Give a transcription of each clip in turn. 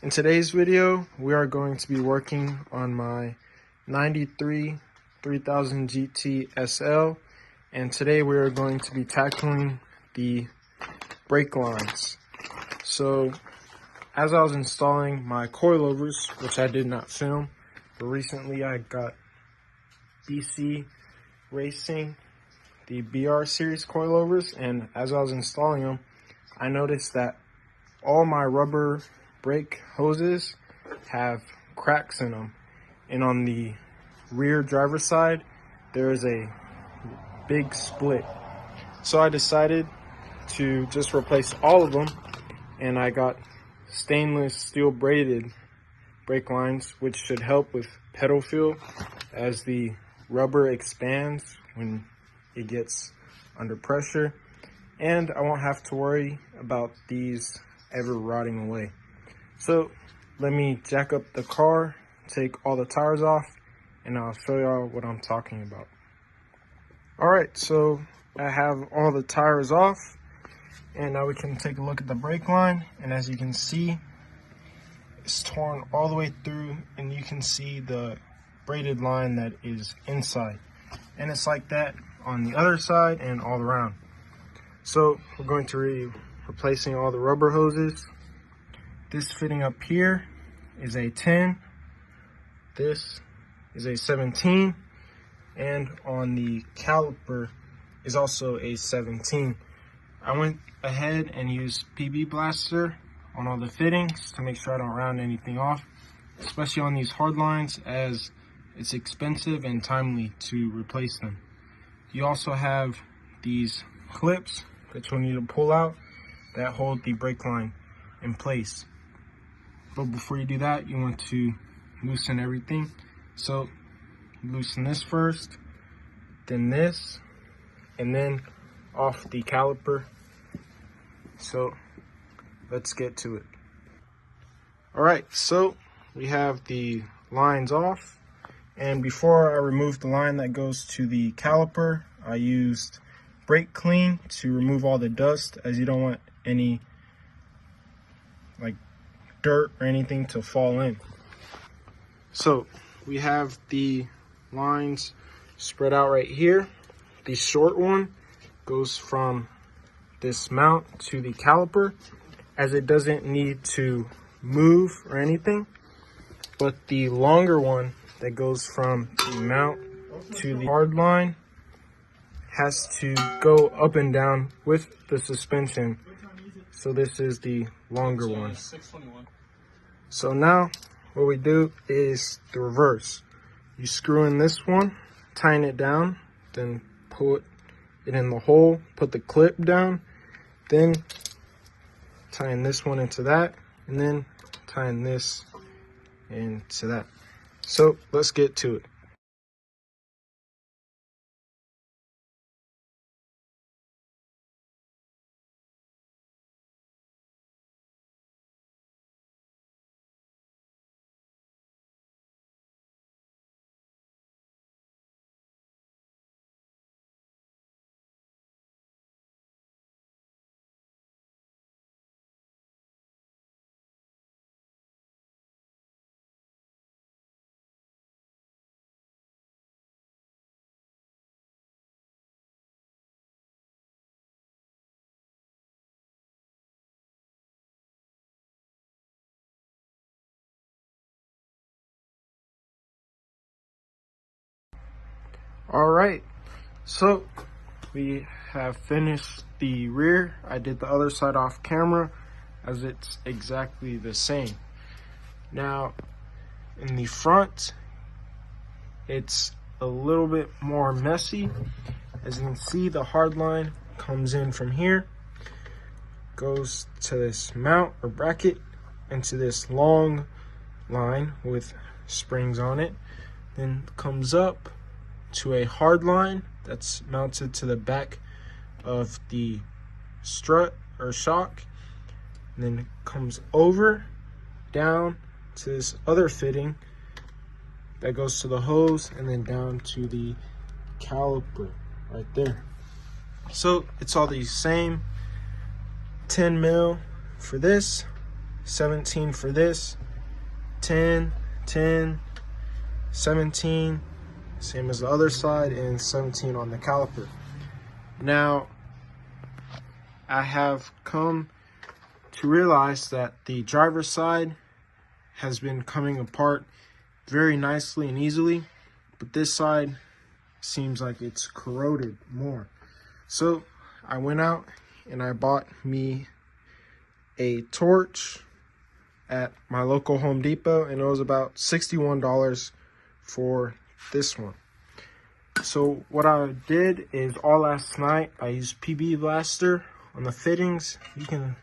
In today's video, we are going to be working on my 93 3000 GT SL, and today we are going to be tackling the brake lines. So, as I was installing my coilovers, which I did not film, but recently I got BC Racing, the BR series coilovers, and as I was installing them, I noticed that all my rubber brake hoses have cracks in them, and on the rear driver's side there is a big split. So I decided to just replace all of them, and I got stainless steel braided brake lines, which should help with pedal feel as the rubber expands when it gets under pressure, and I won't have to worry about these ever rotting away. So let me jack up the car, take all the tires off, and I'll show y'all what I'm talking about. Alright, so I have all the tires off, and now we can take a look at the brake line, and as you can see, it's torn all the way through, and you can see the braided line that is inside, and it's like that on the other side and all around. So we're going to be replacing all the rubber hoses. This fitting up here is a 10, this is a 17, and on the caliper is also a 17. I went ahead and used PB Blaster on all the fittings to make sure I don't round anything off, especially on these hard lines, as it's expensive and timely to replace them. You also have these clips that you'll need to pull out that hold the brake line in place. But before you do that, you want to loosen everything. So loosen this first, then this, and then off the caliper. So let's get to it. Alright, so we have the lines off. And before I remove the line that goes to the caliper, I used brake clean to remove all the dust, as you don't want any like dirt or anything to fall in. So we have the lines spread out right here. The short one goes from this mount to the caliper, as it doesn't need to move or anything, but the longer one that goes from the mount to the hard line has to go up and down with the suspension. So this is the longer one. So now what we do is the reverse. You screw in this one, tighten it down, then put it in the hole, put the clip down, then tighten this one into that, and then tighten this into that. So let's get to it. Alright, so we have finished the rear. I did the other side off camera, as it's exactly the same. Now in the front, it's a little bit more messy. As you can see, the hard line comes in from here, goes to this mount or bracket, into this long line with springs on it, then comes up to a hard line that's mounted to the back of the strut or shock, and then it comes over down to this other fitting that goes to the hose, and then down to the caliper right there. So it's all the same 10 mil for this, 17 for this, 10, 10, 17, same as the other side, and 17 on the caliper. Now, I have come to realize that the driver's side has been coming apart very nicely and easily, but this side seems like it's corroded more. So I went out and I bought me a torch at my local Home Depot, and it was about $61 for this one. So what I did is all last night I used PB Blaster on the fittings. You can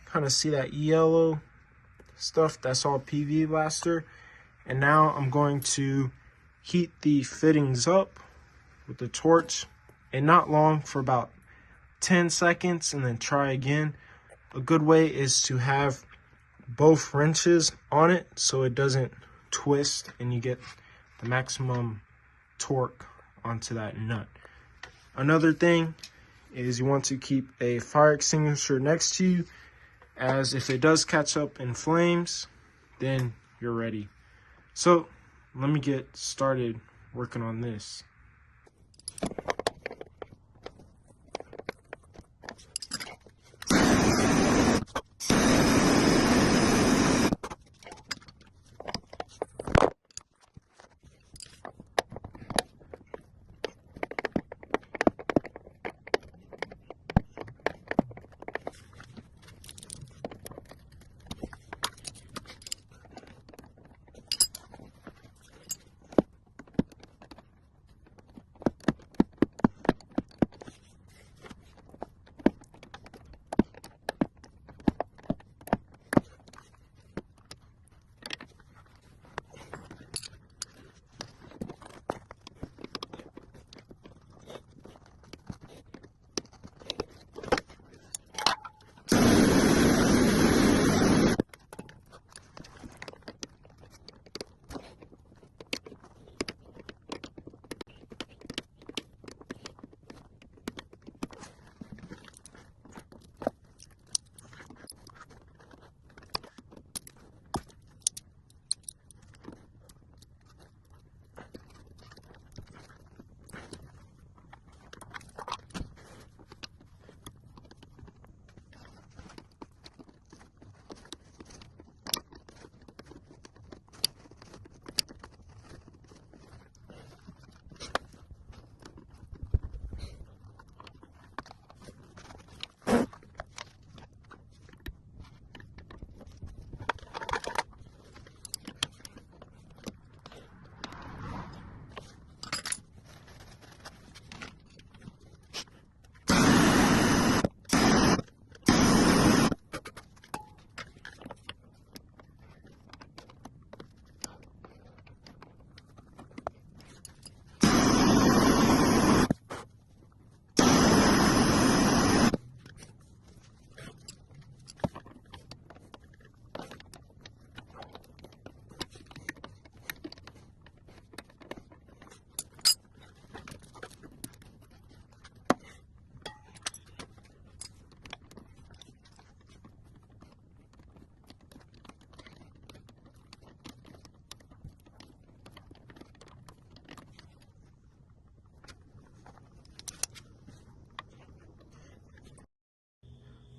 kind of see that yellow stuff, that's all PB Blaster. And now I'm going to heat the fittings up with the torch, and not long, for about 10 seconds, and then try again. A good way is to have both wrenches on it so it doesn't twist and you get the maximum torque onto that nut. Another thing is you want to keep a fire extinguisher next to you, as if it does catch up in flames, then you're ready. So let me get started working on this.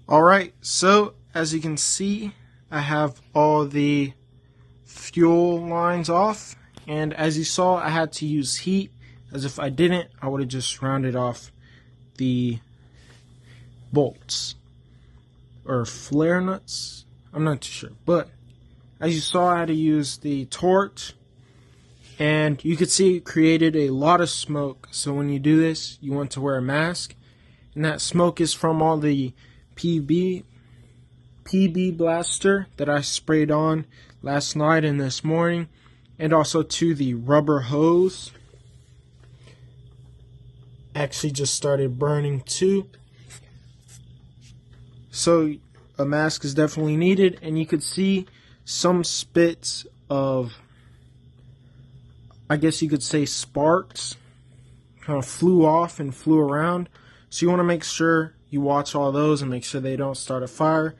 Alright, so as you can see, I have all the fuel lines off, and as you saw, I had to use heat, as if I didn't, I would have just rounded off the bolts or flare nuts. I'm not too sure, but as you saw, I had to use the torch, and you could see it created a lot of smoke. So when you do this, you want to wear a mask, and that smoke is from all the PB Blaster that I sprayed on last night and this morning, and also to the rubber hose. Actually just started burning too. So a mask is definitely needed, and you could see some spits of, I guess you could say, sparks kind of flew off and flew around. So you want to make sure you watch all those and make sure they don't start a fire.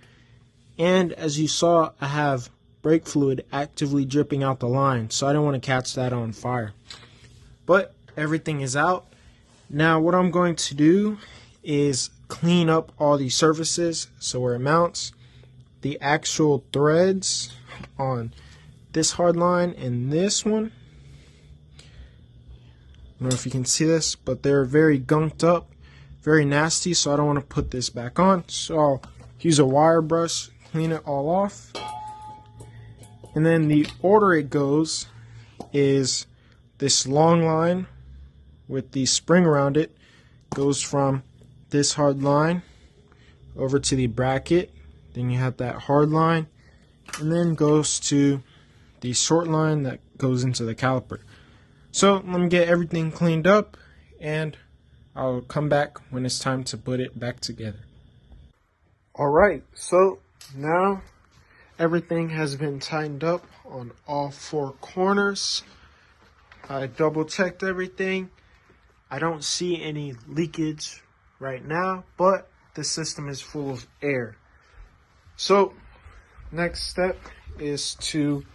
And as you saw, I have brake fluid actively dripping out the line, so I don't want to catch that on fire. But everything is out. Now what I'm going to do is clean up all the surfaces, so where it mounts, the actual threads on this hard line and this one. I don't know if you can see this, but they're very gunked up, very nasty, so I don't want to put this back on. So I'll use a wire brush, clean it all off. And then the order it goes is this long line with the spring around it goes from this hard line over to the bracket. Then you have that hard line, and then goes to the short line that goes into the caliper. So let me get everything cleaned up, and I'll come back when it's time to put it back together. Alright, so now everything has been tightened up on all four corners. I double checked everything. I don't see any leakage right now, but the system is full of air. So next step is to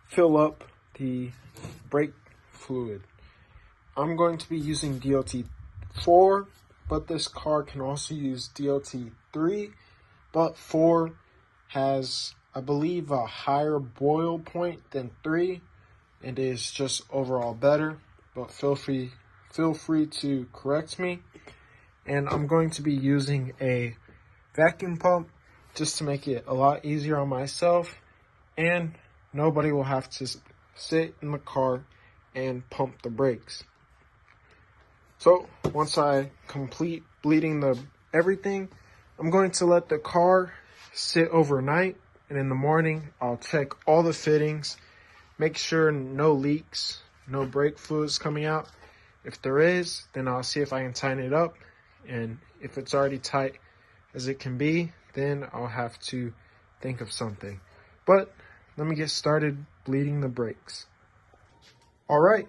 fill up the brake fluid. I'm going to be using DOT4, but this car can also use DOT3, but 4 has, I believe, a higher boil point than 3 and is just overall better, but feel free to correct me. And I'm going to be using a vacuum pump just to make it a lot easier on myself, and nobody will have to sit in the car and pump the brakes. So once I complete bleeding everything, I'm going to let the car sit overnight, and in the morning I'll check all the fittings, make sure no leaks, no brake fluids coming out. If there is, then I'll see if I can tighten it up, and if it's already tight as it can be, then I'll have to think of something. But let me get started bleeding the brakes. Alright,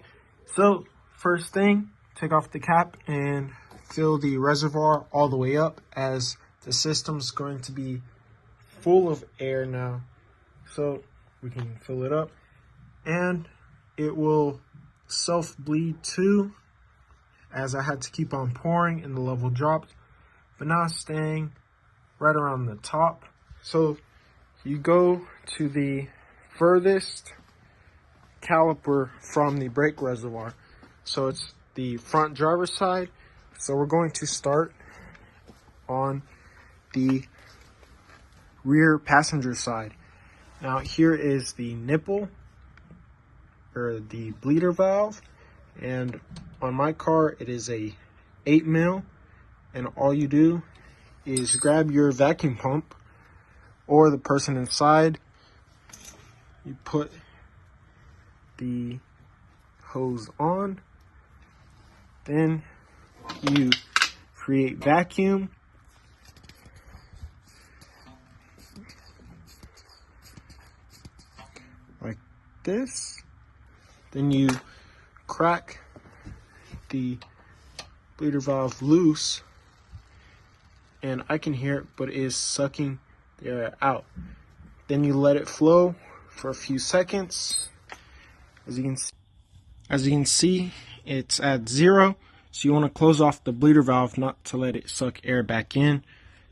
so first thing, take off the cap and fill the reservoir all the way up, as the system's going to be full of air now. So we can fill it up, and it will self-bleed too, as I had to keep on pouring and the level dropped, but now it's staying right around the top. So you go to the furthest caliper from the brake reservoir, so it's the front driver's side. So we're going to start on the rear passenger side. Now here is the nipple, or the bleeder valve, and on my car it is a 8 mil, and all you do is grab your vacuum pump or the person inside, you put the hose on, then you create vacuum, like this, then you crack the bleeder valve loose, and I can hear it, but it is sucking the air out. Then you let it flow for a few seconds. As you can see, it's at 0, so you want to close off the bleeder valve not to let it suck air back in.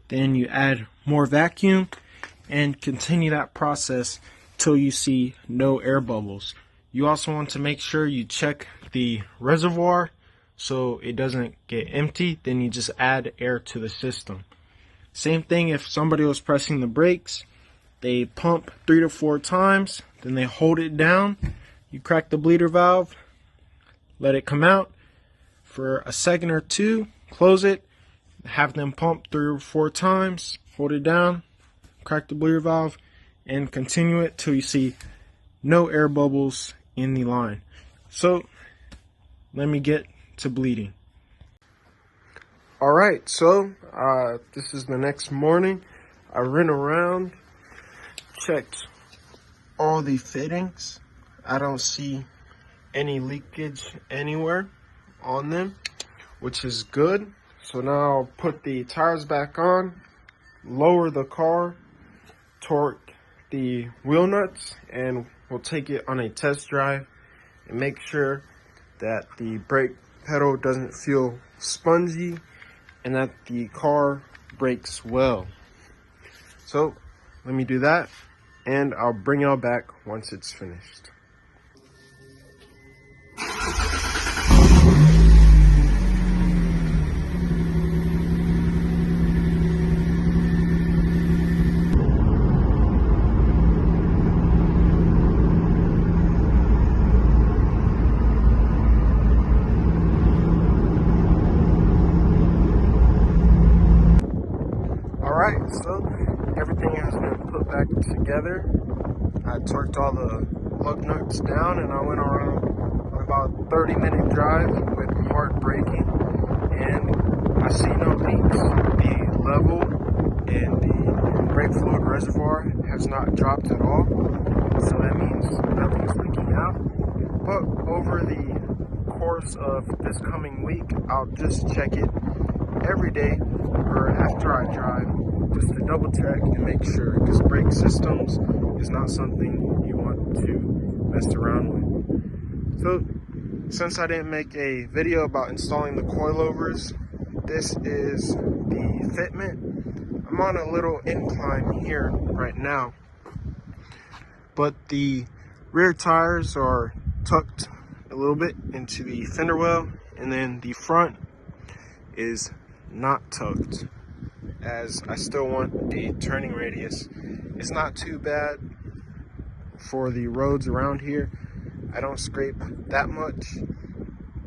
Then you add more vacuum and continue that process till you see no air bubbles. You also want to make sure you check the reservoir so it doesn't get empty. Then you just add air to the system. Same thing if somebody was pressing the brakes, they pump 3 to 4 times, then they hold it down, you crack the bleeder valve, let it come out for a second or two, close it, have them pump 3 or 4 times, hold it down, crack the bleeder valve, and continue it till you see no air bubbles in the line. So let me get to bleeding. Alright, so this is the next morning. I ran around, checked all the fittings. I don't see any leakage anywhere on them, which is good. So now I'll put the tires back on, lower the car, torque the wheel nuts, and we'll take it on a test drive and make sure that the brake pedal doesn't feel spongy and that the car brakes well. So let me do that, and I'll bring y'all back once it's finished. Alright, so everything has been put back together. I torqued all the lug nuts down, and I went around about a 30-minute drive with hard braking, and I see no leaks. The level in the brake fluid reservoir has not dropped at all, so that means nothing's leaking out. But over the course of this coming week, I'll just check it every day or after I drive, just to double check and make sure, because brake systems is not something you want to mess around with. So since I didn't make a video about installing the coilovers, this is the fitment. I'm on a little incline here right now, but the rear tires are tucked a little bit into the fender well, and then the front is not tucked, as I still want the turning radius. It's not too bad for the roads around here. I don't scrape that much,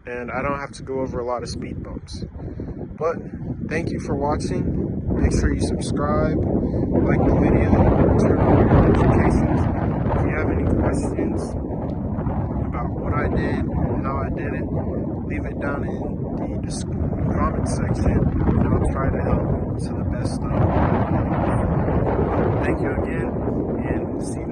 and I don't have to go over a lot of speed bumps. But thank you for watching. Make sure you subscribe, like the video, turn on your notifications. If you have any questions about what I did and how I did it, leave it down in the comment section, and I'll try to help to the best of my ability. Thank you again, and see you